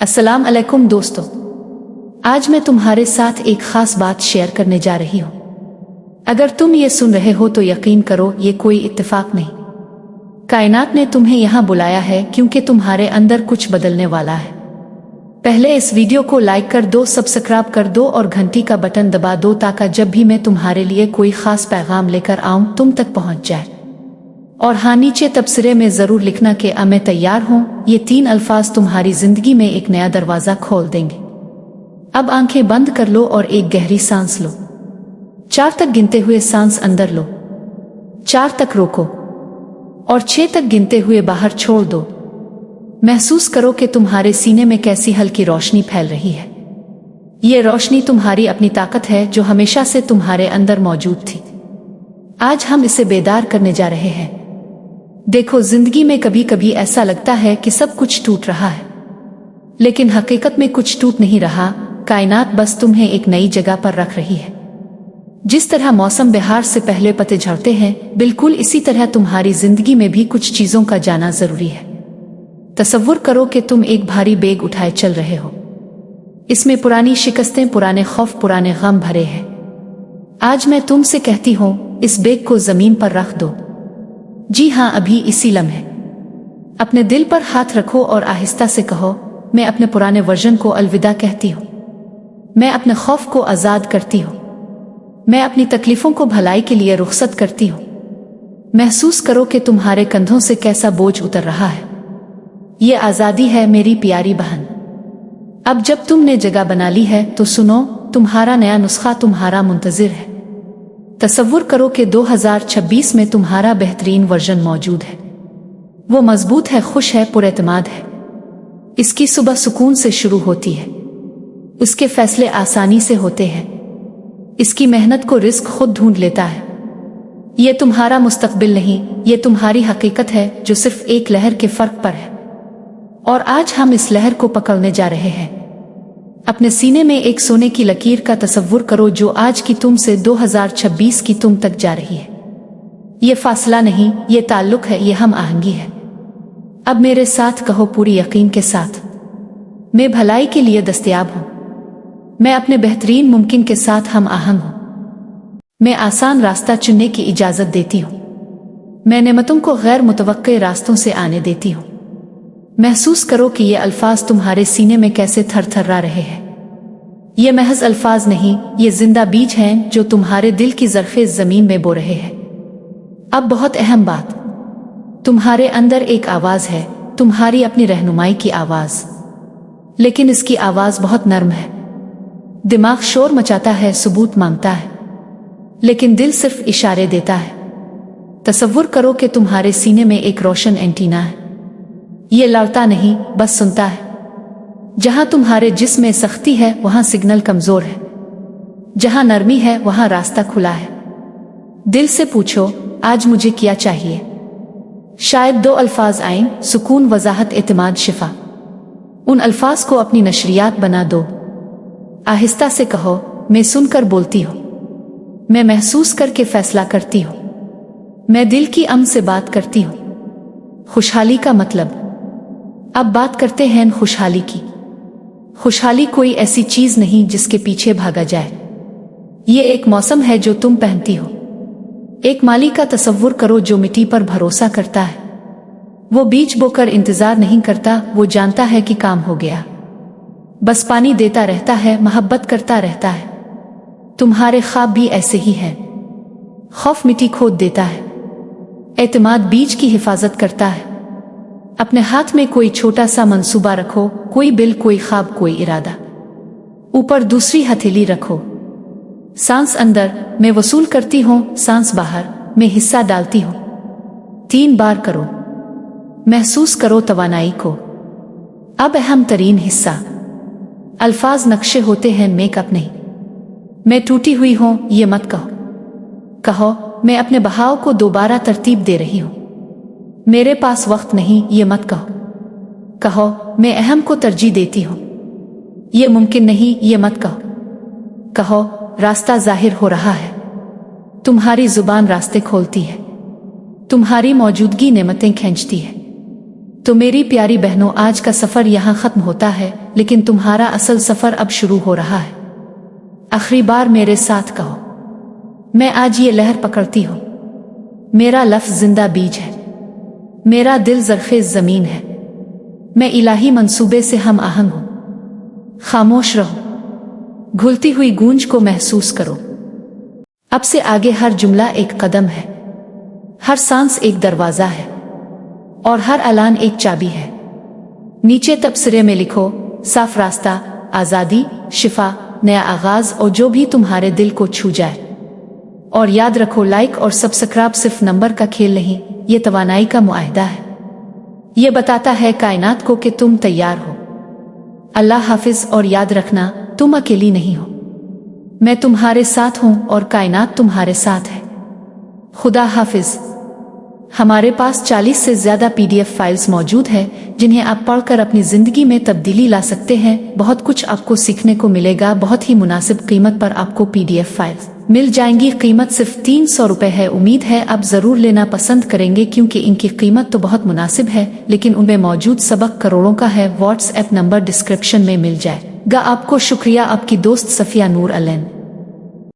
अस्सलाम अलैकुम दोस्तों, आज मैं तुम्हारे साथ एक खास बात शेयर करने जा रही हूँ। अगर तुम ये सुन रहे हो तो यकीन करो ये कोई इत्तेफाक नहीं। कायनात ने तुम्हें यहाँ बुलाया है क्योंकि तुम्हारे अंदर कुछ बदलने वाला है। पहले इस वीडियो को लाइक कर दो, सब्सक्राइब कर दो और घंटी का बटन दबा दो ताकि जब भी मैं तुम्हारे लिए कोई खास पैगाम लेकर आऊँ तुम तक पहुँच जाए। और हाँ, नीचे तबसरे में ज़रूर लिखना कि मैं तैयार हूँ। ये 3 अल्फाज तुम्हारी ज़िंदगी में एक नया दरवाज़ा खोल देंगे। अब आंखें बंद कर लो और एक गहरी सांस लो। 4 तक गिनते हुए सांस अंदर लो, 4 तक रोको और 6 तक गिनते हुए बाहर छोड़ दो। महसूस करो कि तुम्हारे सीने में कैसी हल्की रोशनी फैल रही है। ये रोशनी तुम्हारी अपनी ताकत है जो हमेशा से तुम्हारे अंदर मौजूद थी। आज हम इसे बेदार करने जा रहे हैं। देखो, जिंदगी में कभी कभी ऐसा लगता है कि सब कुछ टूट रहा है, लेकिन हकीकत में कुछ टूट नहीं रहा। कायनात बस तुम्हें एक नई जगह पर रख रही है। जिस तरह मौसम बहार से पहले पत्ते झड़ते हैं, बिल्कुल इसी तरह तुम्हारी जिंदगी में भी कुछ चीजों का जाना जरूरी है। तसव्वुर करो कि तुम एक भारी बैग उठाए चल रहे हो। इसमें पुरानी शिकस्तें, पुराने खौफ, पुराने गम भरे हैं। आज मैं तुमसे कहती हूँ, इस बैग को जमीन पर रख दो। जी हाँ, अभी इसी लम्हे अपने दिल पर हाथ रखो और आहिस्ता से कहो, मैं अपने पुराने वर्जन को अलविदा कहती हूँ। मैं अपने खौफ को आज़ाद करती हूँ। मैं अपनी तकलीफों को भलाई के लिए रुखसत करती हूँ। महसूस करो कि तुम्हारे कंधों से कैसा बोझ उतर रहा है। ये आज़ादी है मेरी प्यारी बहन। अब जब तुमने जगह बना ली है तो सुनो, तुम्हारा नया नुस्खा तुम्हारा मुंतजिर है। तसव्वुर करो कि 2026 में तुम्हारा बेहतरीन वर्जन मौजूद है। वो मजबूत है, खुश है, पुरएतमाद है। इसकी सुबह सुकून से शुरू होती है। उसके फैसले आसानी से होते हैं। इसकी मेहनत को रिस्क खुद ढूंढ लेता है। ये तुम्हारा मुस्तकबिल नहीं, ये तुम्हारी हकीकत है जो सिर्फ एक लहर के फर्क पर है। और आज हम इस लहर को पकड़ने जा रहे हैं। अपने सीने में एक सोने की लकीर का तसव्वुर करो जो आज की तुम से 2026 की तुम तक जा रही है। ये फासला नहीं, ये ताल्लुक है, ये हम आहंगी है। अब मेरे साथ कहो पूरी यकीन के साथ, मैं भलाई के लिए दस्तयाब हूँ। मैं अपने बेहतरीन मुमकिन के साथ हम आहंग हूँ। मैं आसान रास्ता चुनने की इजाज़त देती हूँ। मैं नेमतों को गैर मुतवक्के रास्तों से आने देती हूँ। महसूस करो कि ये अल्फाज तुम्हारे सीने में कैसे थरथरा रहे हैं। ये महज अल्फाज नहीं, ये जिंदा बीज हैं जो तुम्हारे दिल की ज़रफ़े ज़मीन में बो रहे हैं। अब बहुत अहम बात, तुम्हारे अंदर एक आवाज़ है, तुम्हारी अपनी रहनुमाई की आवाज़। लेकिन इसकी आवाज़ बहुत नर्म है। दिमाग शोर मचाता है, सबूत मांगता है, लेकिन दिल सिर्फ इशारे देता है। तसव्वुर करो कि तुम्हारे सीने में एक रोशन एंटीना है। ये लड़ता नहीं, बस सुनता है। जहां तुम्हारे जिस्म में सख्ती है वहां सिग्नल कमजोर है। जहां नरमी है वहां रास्ता खुला है। दिल से पूछो, आज मुझे क्या चाहिए? शायद 2 अल्फाज आएं, सुकून, वजाहत, एतमाद, शिफा। उन अल्फाज को अपनी नशरियात बना दो। आहिस्ता से कहो, मैं सुनकर बोलती हूँ, मैं महसूस करके फैसला करती हूँ, मैं दिल की अमन से बात करती हूँ। खुशहाली का मतलब। अब बात करते हैं खुशहाली की। खुशहाली कोई ऐसी चीज नहीं जिसके पीछे भागा जाए। ये एक मौसम है जो तुम पहनती हो। एक माली का तसव्वुर करो जो मिट्टी पर भरोसा करता है। वो बीज बोकर इंतजार नहीं करता, वो जानता है कि काम हो गया। बस पानी देता रहता है, मोहब्बत करता रहता है। तुम्हारे ख्वाब भी ऐसे ही हैं। खौफ मिट्टी खोद देता है, एतमाद बीज की हिफाजत करता है। अपने हाथ में कोई छोटा सा मंसूबा रखो, कोई बिल, कोई ख्वाब, कोई इरादा। ऊपर दूसरी हथेली रखो। सांस अंदर, मैं वसूल करती हूँ, सांस बाहर, मैं हिस्सा डालती हूँ। 3 बार करो। महसूस करो तवानाई को। अब अहम तरीन हिस्सा, अल्फाज नक्शे होते हैं, मेकअप नहीं। मैं टूटी हुई हूँ, ये मत कहो। कहो, मैं अपने बहाव को दोबारा तरतीब दे रही हूँ। मेरे पास वक्त नहीं, ये मत कहो। कहो, मैं अहम को तरजीह देती हूँ। ये मुमकिन नहीं, ये मत कहो। कहो, रास्ता जाहिर हो रहा है। तुम्हारी जुबान रास्ते खोलती है। तुम्हारी मौजूदगी नेमतें खींचती है। तो मेरी प्यारी बहनों, आज का सफ़र यहाँ ख़त्म होता है, लेकिन तुम्हारा असल सफर अब शुरू हो रहा है। आखिरी बार मेरे साथ कहो, मैं आज ये लहर पकड़ती हूँ। मेरा लफ्ज़ जिंदा बीज है, मेरा दिल ज़रख़ेज़ ज़मीन है। मैं इलाही मंसूबे से हम आहंग हूँ। खामोश रहो, घुलती हुई गूंज को महसूस करो। अब से आगे हर जुमला एक कदम है, हर सांस एक दरवाज़ा है और हर ऐलान एक चाबी है। नीचे तबसरे में लिखो, साफ रास्ता, आज़ादी, शिफा, नया आगाज़ और जो भी तुम्हारे दिल को छू जाए। और याद रखो, लाइक और सब्सक्राइब सिर्फ नंबर का खेल नहीं, ये तवानाई का मुआहदा है। ये बताता है कायनात को कि तुम तैयार हो। अल्लाह हाफिज, और याद रखना तुम अकेली नहीं हो। मैं तुम्हारे साथ हूँ और कायनात तुम्हारे साथ है। खुदा हाफिज। हमारे पास 40 से ज़्यादा PDF फाइल्स मौजूद हैं जिन्हें आप पढ़कर अपनी ज़िंदगी में तब्दीली ला सकते हैं। बहुत कुछ आपको सीखने को मिलेगा। बहुत ही मुनासिब कीमत पर आपको PDF फाइल्स मिल जाएंगी। कीमत सिर्फ 300 रुपये है। उम्मीद है आप ज़रूर लेना पसंद करेंगे क्योंकि इनकी कीमत तो बहुत मुनासिब है, लेकिन उनमें मौजूद सबक करोड़ों का है। व्हाट्सएप नंबर डिस्क्रिप्शन में मिल जाएगा आपको। शुक्रिया। आपकी दोस्त सफिया नूर अलैन।